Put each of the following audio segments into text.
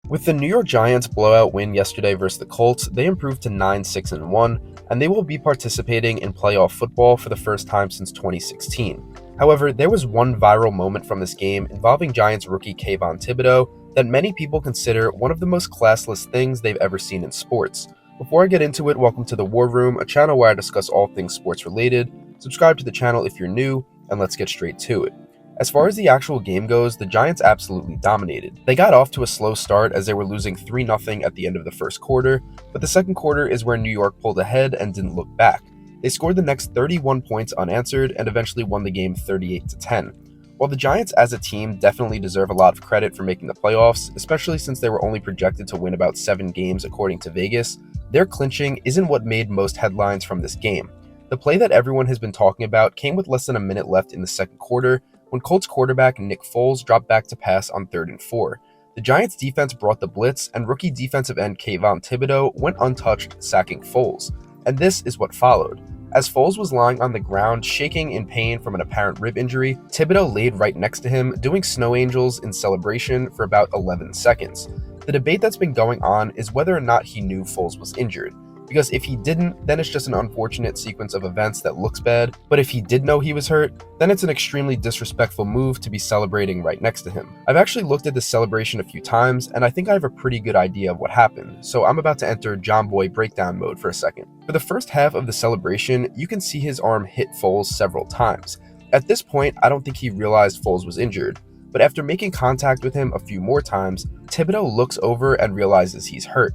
With the New York Giants' blowout win yesterday versus the Colts, they improved to 9-6-1, and they will be participating in playoff football for the first time since 2016. However, there was one viral moment from this game involving Giants rookie Kayvon Thibodeaux that many people consider one of the most classless things they've ever seen in sports. Before I get into it, welcome to the War Room, a channel where I discuss all things sports related. Subscribe to the channel if you're new, and let's get straight to it. As far as the actual game goes, the Giants absolutely dominated. They got off to a slow start as they were losing 3-0 at the end of the first quarter, but the second quarter is where New York pulled ahead and didn't look back. They scored the next 31 points unanswered and eventually won the game 38-10. While the Giants as a team definitely deserve a lot of credit for making the playoffs, especially since they were only projected to win about 7 games according to Vegas, their clinching isn't what made most headlines from this game. The play that everyone has been talking about came with less than a minute left in the second quarter, when Colts quarterback Nick Foles dropped back to pass on 3rd and 4. The Giants defense brought the blitz, and rookie defensive end Kayvon Thibodeaux went untouched, sacking Foles. And this is what followed. As Foles was lying on the ground, shaking in pain from an apparent rib injury, Thibodeaux laid right next to him, doing snow angels in celebration for about 11 seconds. The debate that's been going on is whether or not he knew Foles was injured. Because if he didn't, then it's just an unfortunate sequence of events that looks bad, but if he did know he was hurt, then it's an extremely disrespectful move to be celebrating right next to him. I've actually looked at this celebration a few times, and I think I have a pretty good idea of what happened, so I'm about to enter John Boy breakdown mode for a second. For the first half of the celebration, you can see his arm hit Foles several times. At this point, I don't think he realized Foles was injured, but after making contact with him a few more times, Thibodeaux looks over and realizes he's hurt.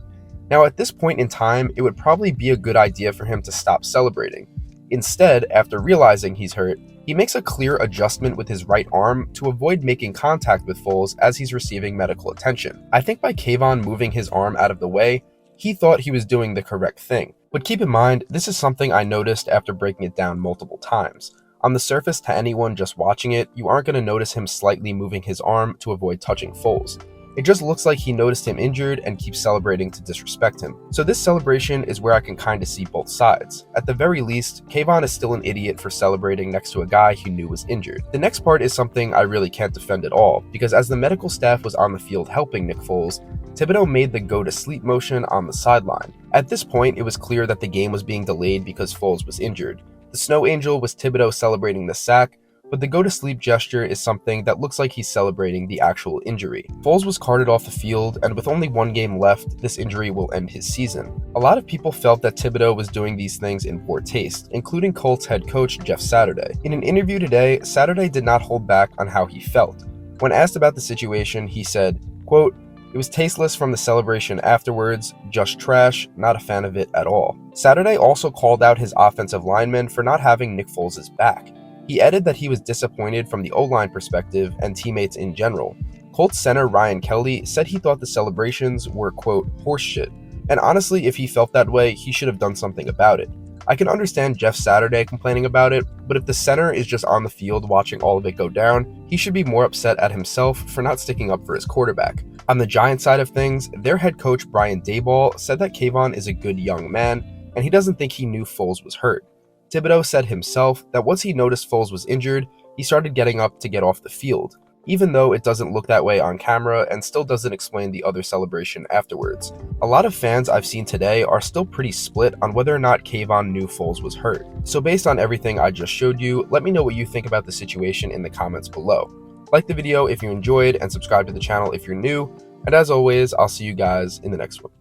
Now, at this point in time, it would probably be a good idea for him to stop celebrating. Instead, after realizing he's hurt, he makes a clear adjustment with his right arm to avoid making contact with Foles as he's receiving medical attention. I think by Kayvon moving his arm out of the way, he thought he was doing the correct thing. But keep in mind, this is something I noticed after breaking it down multiple times. On the surface, to anyone just watching it, you aren't going to notice him slightly moving his arm to avoid touching Foles. It just looks like he noticed him injured and keeps celebrating to disrespect him. So this celebration is where I can kind of see both sides. At the very least, Kayvon is still an idiot for celebrating next to a guy he knew was injured. The next part is something I really can't defend at all, because as the medical staff was on the field helping Nick Foles, Thibodeaux made the go-to-sleep motion on the sideline. At this point, it was clear that the game was being delayed because Foles was injured. The snow angel was Thibodeaux celebrating the sack, but the go-to-sleep gesture is something that looks like he's celebrating the actual injury. Foles was carted off the field, and with only 1 game left, this injury will end his season. A lot of people felt that Thibodeaux was doing these things in poor taste, including Colts head coach Jeff Saturday. In an interview today, Saturday did not hold back on how he felt. When asked about the situation, he said, quote, "It was tasteless from the celebration afterwards, just trash, not a fan of it at all." Saturday also called out his offensive linemen for not having Nick Foles' back. He added that he was disappointed from the O-line perspective and teammates in general. Colts center Ryan Kelly said he thought the celebrations were, quote, horseshit, and honestly, if he felt that way, he should have done something about it. I can understand Jeff Saturday complaining about it, but if the center is just on the field watching all of it go down, he should be more upset at himself for not sticking up for his quarterback. On the Giants side of things, their head coach Brian Daboll said that Kayvon is a good young man, and he doesn't think he knew Foles was hurt. Thibodeaux said himself that once he noticed Foles was injured, he started getting up to get off the field, even though it doesn't look that way on camera and still doesn't explain the other celebration afterwards. A lot of fans I've seen today are still pretty split on whether or not Kayvon knew Foles was hurt. So based on everything I just showed you, let me know what you think about the situation in the comments below. Like the video if you enjoyed and subscribe to the channel if you're new, and as always, I'll see you guys in the next one.